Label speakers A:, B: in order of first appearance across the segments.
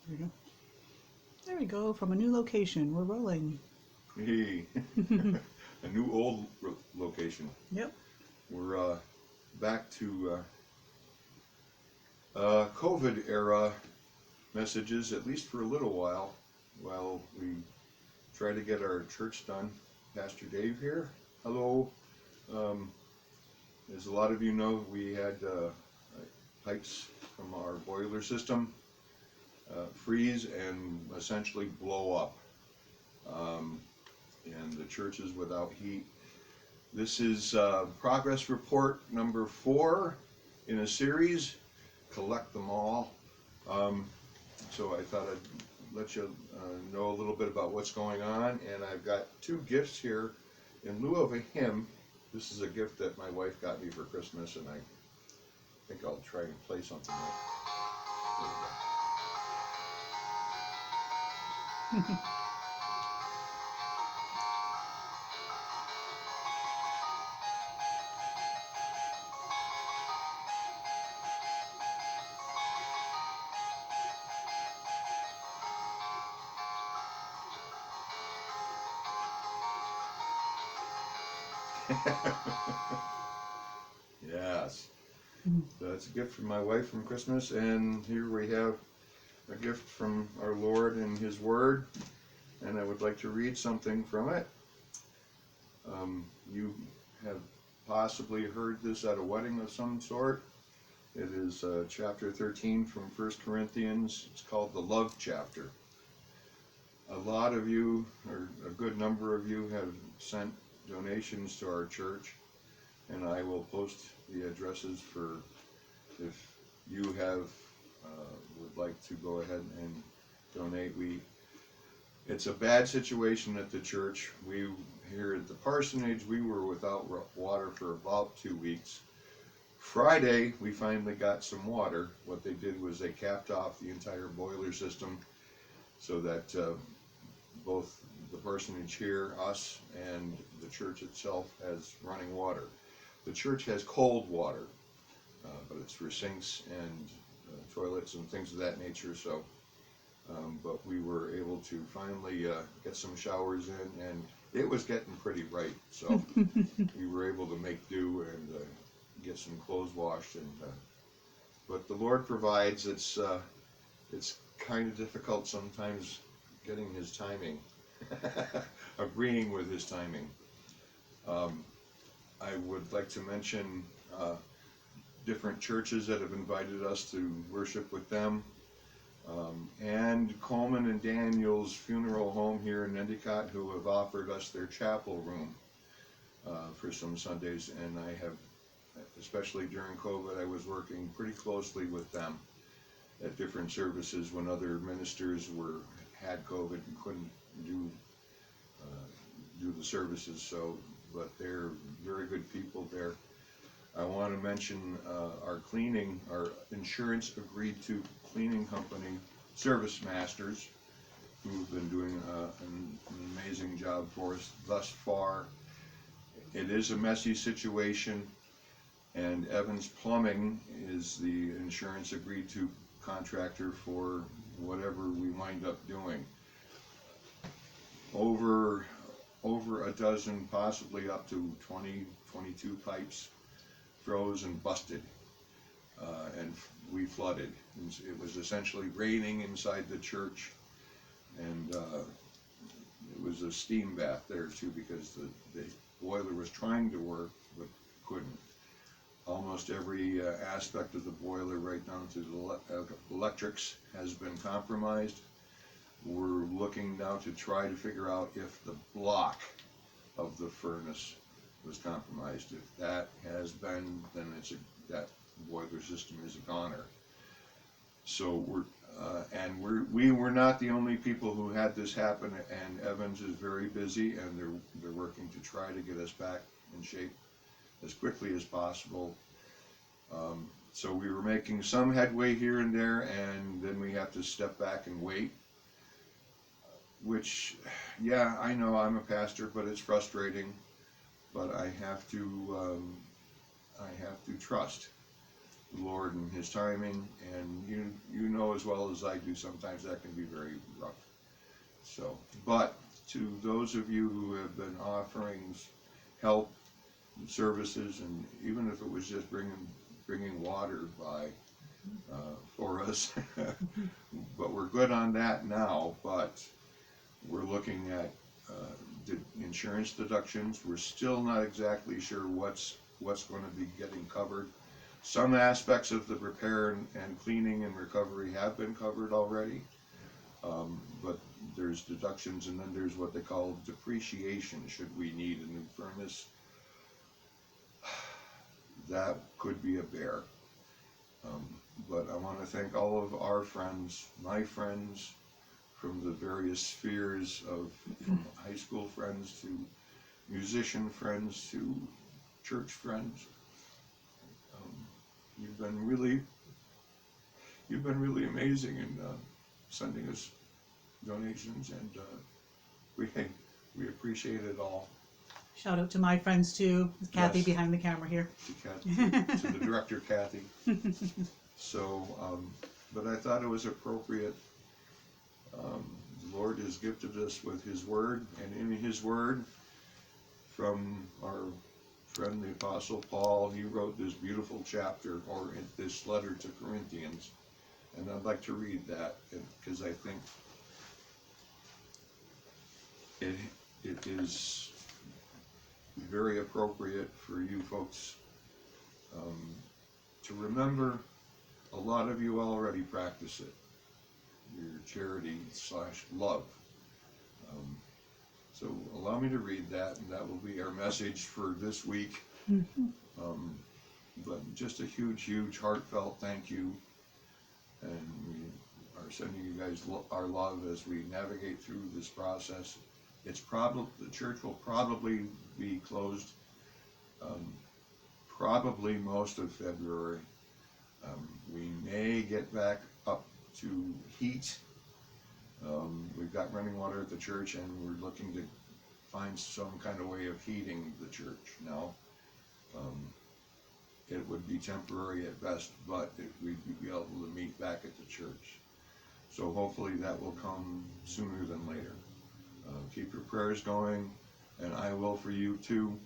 A: There we go. There we go. From a new location. We're rolling.
B: Hey, a new old location.
A: Yep.
B: We're back to COVID era messages, at least for a little while we try to get our church done. Pastor Dave here. Hello. Um, as a lot of you know, we had pipes from our boiler system freeze and essentially blow up. And the church is without heat. This is progress report number 4 in a series, collect them all. So I thought I'd let you know a little bit about what's going on, and I've got 2 gifts here in lieu of a hymn. This is a gift that my wife got me for Christmas, and I think I'll try and play something with it. Yes, that's a gift from my wife from Christmas, and here we have a gift from our Lord and His Word, and I would like to read something from it. You have possibly heard this at a wedding of some sort. It is chapter 13 from 1 Corinthians. It's called the Love Chapter. A lot of you, or a good number of you, have sent donations to our church, and I will post the addresses for if you have would like to go ahead and donate. It's a bad situation at the church. We here at the parsonage, we were without water for about 2 weeks. Friday, we finally got some water. What they did was they capped off the entire boiler system so that both the parsonage here, us, and the church itself has running water. The church has cold water, but it's for sinks and toilets and things of that nature. So, but we were able to finally get some showers in, and it was getting pretty right. So we were able to make do and get some clothes washed. And but the Lord provides. It's kind of difficult sometimes getting His timing, agreeing with His timing. I would like to mention different churches that have invited us to worship with them. And Coleman and Daniel's Funeral Home here in Endicott, who have offered us their chapel room for some Sundays. And I have, especially during COVID, I was working pretty closely with them at different services when other ministers had COVID and couldn't do the services. So, but they're very good people there. I want to mention our insurance agreed to cleaning company, Service Masters, who've been doing an amazing job for us thus far. It is a messy situation, and Evans Plumbing is the insurance agreed to contractor for whatever we wind up doing. Over a dozen, possibly up to 20, 22 pipes froze and busted, and we flooded. It was essentially raining inside the church, and it was a steam bath there too, because the boiler was trying to work but couldn't. Almost every aspect of the boiler, right down to the electrics, has been compromised. We're looking now to try to figure out if the block of the furnace was compromised. If that has been, then that boiler system is a goner. So we were not the only people who had this happen, and Evans is very busy, and they're working to try to get us back in shape as quickly as possible. So we were making some headway here and there, and then we have to step back and wait. Which, yeah, I know I'm a pastor, but it's frustrating. But I have to trust. the Lord and His timing, and you know as well as I do, sometimes that can be very rough. So, but to those of you who have been offering help and services, and even if it was just bringing water by for us, but we're good on that now. But we're looking at insurance deductions. We're still not exactly sure what's going to be getting covered. Some aspects of the repair and cleaning and recovery have been covered already, but there's deductions, and then there's what they call depreciation should we need a new furnace. That could be a bear. But I want to thank all of our friends, my friends, from the various spheres from high school friends to musician friends to church friends. You've been really amazing in sending us donations, and we appreciate it all.
A: Shout out to my friends too. Kathy
B: Yes.
A: behind the camera here.
B: To the director, Kathy. So, but I thought it was appropriate. The Lord has gifted us with His Word, and in His Word, from our friend the Apostle Paul, he wrote this beautiful chapter, or in this letter to Corinthians, and I'd like to read that, because I think it is very appropriate for you folks to remember. A lot of you already practice it, your charity/love. So allow me to read that, and that will be our message for this week. But just a huge heartfelt thank you, and we are sending you guys our love as we navigate through this process. The church will probably be closed probably most of February. We may get back up to heat. We've got running water at the church, and we're looking to find some kind of way of heating the church now. It would be temporary at best, but we'd be able to meet back at the church. So hopefully that will come sooner than later. Keep your prayers going, and I will for you too.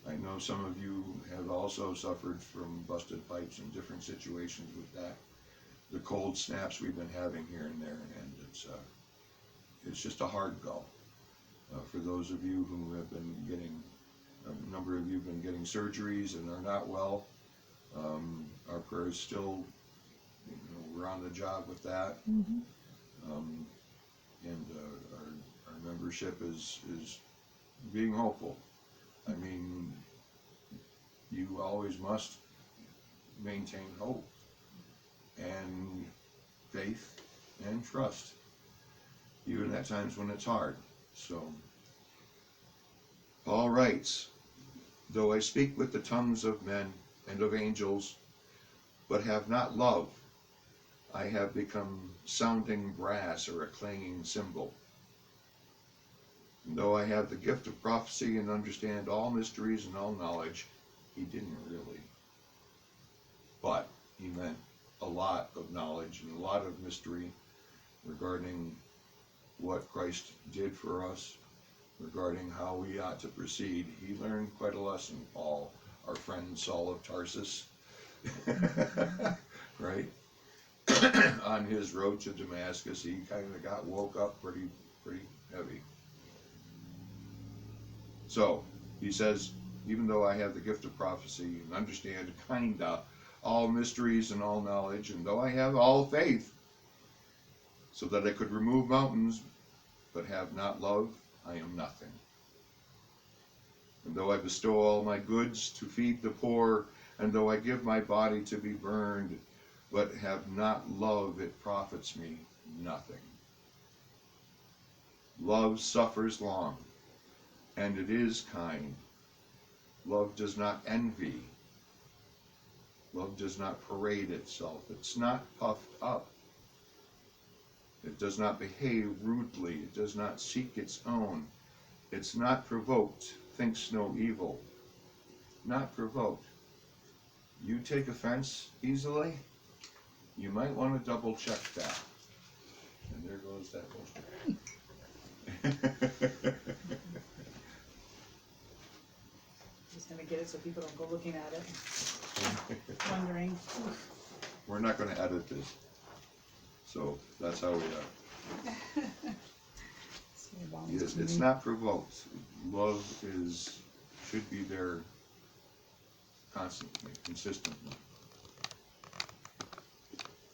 B: I know some of you have also suffered from busted pipes and different situations with that. The cold snaps we've been having here and there, and it's just a hard go. For those of you who have been getting, a number of you have been getting surgeries and are not well, our prayers still, we're on the job with that. And our membership is being hopeful. I mean, you always must maintain hope and faith and trust, even at times when it's hard. So, Paul writes, though I speak with the tongues of men and of angels, but have not love, I have become sounding brass or a clanging cymbal. And though I have the gift of prophecy and understand all mysteries and all knowledge, he didn't really. But he meant a lot of knowledge and a lot of mystery regarding what Christ did for us, regarding how we ought to proceed. He learned quite a lesson, Paul, our friend Saul of Tarsus, right? On his road to Damascus, he kind of woke up pretty heavy. So, he says, even though I have the gift of prophecy and understand all mysteries and all knowledge, and though I have all faith, so that I could remove mountains, but have not love, I am nothing. And though I bestow all my goods to feed the poor, and though I give my body to be burned, but have not love, it profits me nothing. Love suffers long, and it is kind. Love does not envy. Love does not parade itself. It's not puffed up. It does not behave rudely. It does not seek its own. It's not provoked, thinks no evil. Not provoked. you take offense easily, you might want to double check that. And there goes that motion.
A: Just gonna get it so people don't go looking at it, wondering.
B: We're not going to edit this. So that's how we are.
A: See, Obama's
B: It's
A: meeting.
B: not provoked. Love should be there constantly, consistently.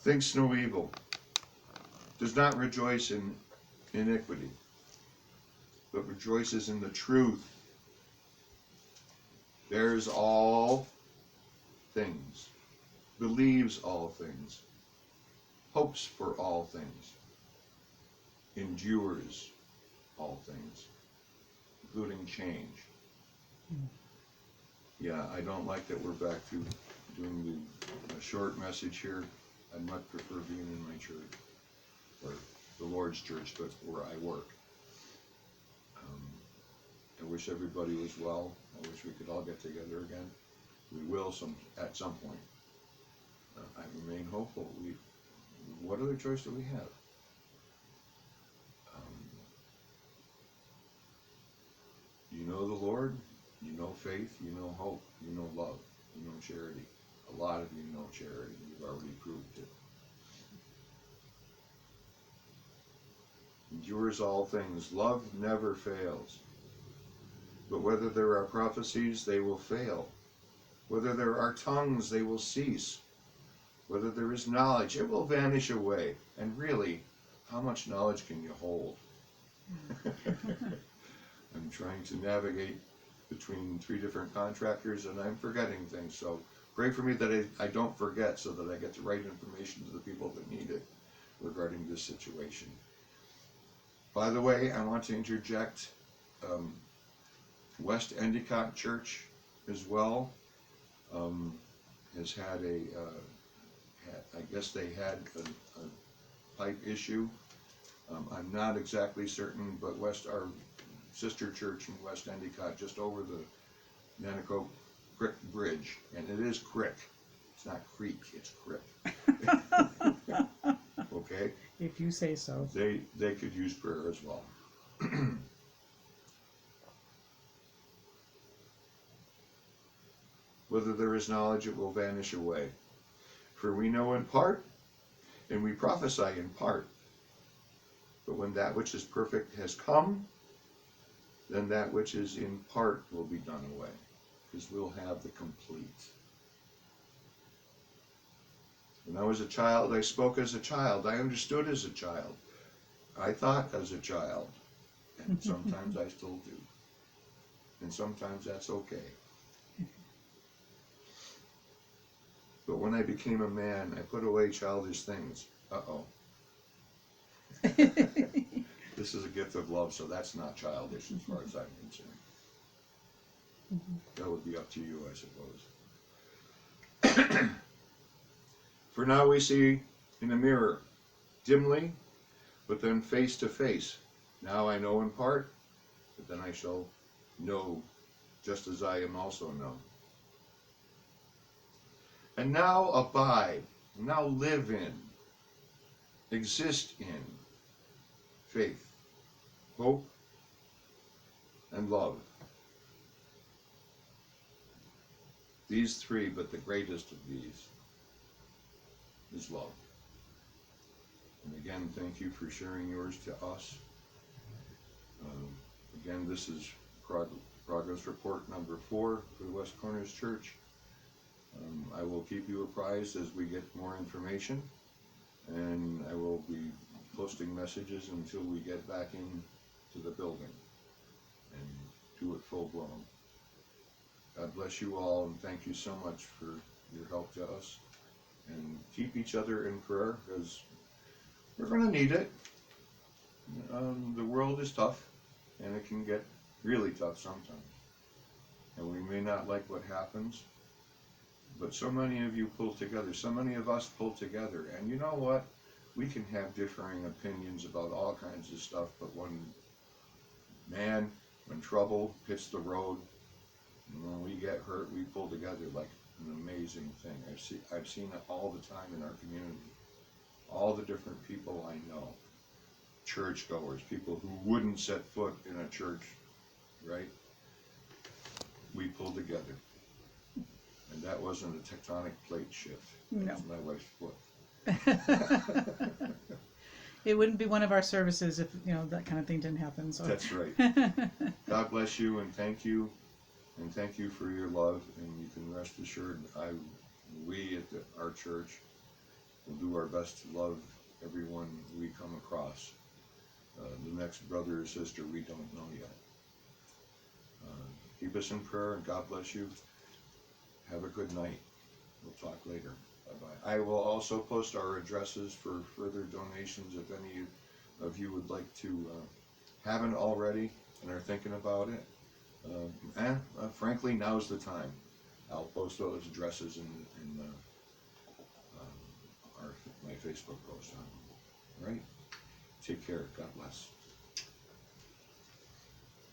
B: Thinks no evil. Does not rejoice in iniquity, but rejoices in the truth. Bears all things. Believes all things. Hopes for all things. Endures all things, including change. Yeah, I don't like that we're back to doing the short message here. I'd much prefer being in my church, or the Lord's church, but where I work. I wish everybody was well. I wish we could all get together again. We will at some point. I remain hopeful. What other choice do we have? You know the Lord, you know faith, you know hope, you know love, you know charity. A lot of you know charity. You've already proved it. Endures all things. Love never fails. But whether there are prophecies, they will fail. Whether there are tongues, they will cease. Whether there is knowledge, it will vanish away. And really, how much knowledge can you hold? I'm trying to navigate between 3 different contractors, and I'm forgetting things. So pray for me that I don't forget, so that I get the right information to the people that need it regarding this situation. By the way, I want to interject West Endicott Church as well has had I guess they had a pipe issue. I'm not exactly certain, but our sister church in West Endicott, just over the Nanticoke Creek Bridge, and it is crick. It's not creek, it's crick. Okay?
A: If you say so.
B: They could use prayer as well. Whether there is knowledge, it will vanish away. For we know in part, and we prophesy in part. But when that which is perfect has come, then that which is in part will be done away, because we'll have the complete. When I was a child, I spoke as a child. I understood as a child. I thought as a child. And sometimes I still do. And sometimes that's okay. But when I became a man, I put away childish things. Uh-oh. This is a gift of love, so that's not childish as far as I'm concerned. That would be up to you, I suppose. For now we see in a mirror, dimly, but then face to face. Now I know in part, but then I shall know, just as I am also known. And now abide, now live in, exist in faith, hope, and love. These 3, but the greatest of these is love. And again, thank you for sharing yours to us. Again, this is progress report number 4 for the West Corners Church. I will keep you apprised as we get more information, and I will be posting messages until we get back into the building and do it full blown. God bless you all, and thank you so much for your help to us. And keep each other in prayer, because we're going to need it. The world is tough, and it can get really tough sometimes. And we may not like what happens, but so many of you pull together, so many of us pull together. And you know what? We can have differing opinions about all kinds of stuff, but when trouble hits the road, when we get hurt, we pull together like an amazing thing. I've seen it all the time in our community. All the different people I know, churchgoers, people who wouldn't set foot in a church, right? We pulled together. And that wasn't a tectonic plate shift. That
A: No.
B: was my wife's foot.
A: It wouldn't be one of our services if, that kind of thing didn't happen, so.
B: That's right. God bless you and thank you. And thank you for your love. And you can rest assured, we at our church will do our best to love everyone we come across. The next brother or sister we don't know yet. Keep us in prayer and God bless you. Have a good night. We'll talk later. Bye-bye. I will also post our addresses for further donations if any of you would like to, haven't already and are thinking about it. Frankly, now's the time. I'll post those addresses in my Facebook post. All right? Take care. God bless.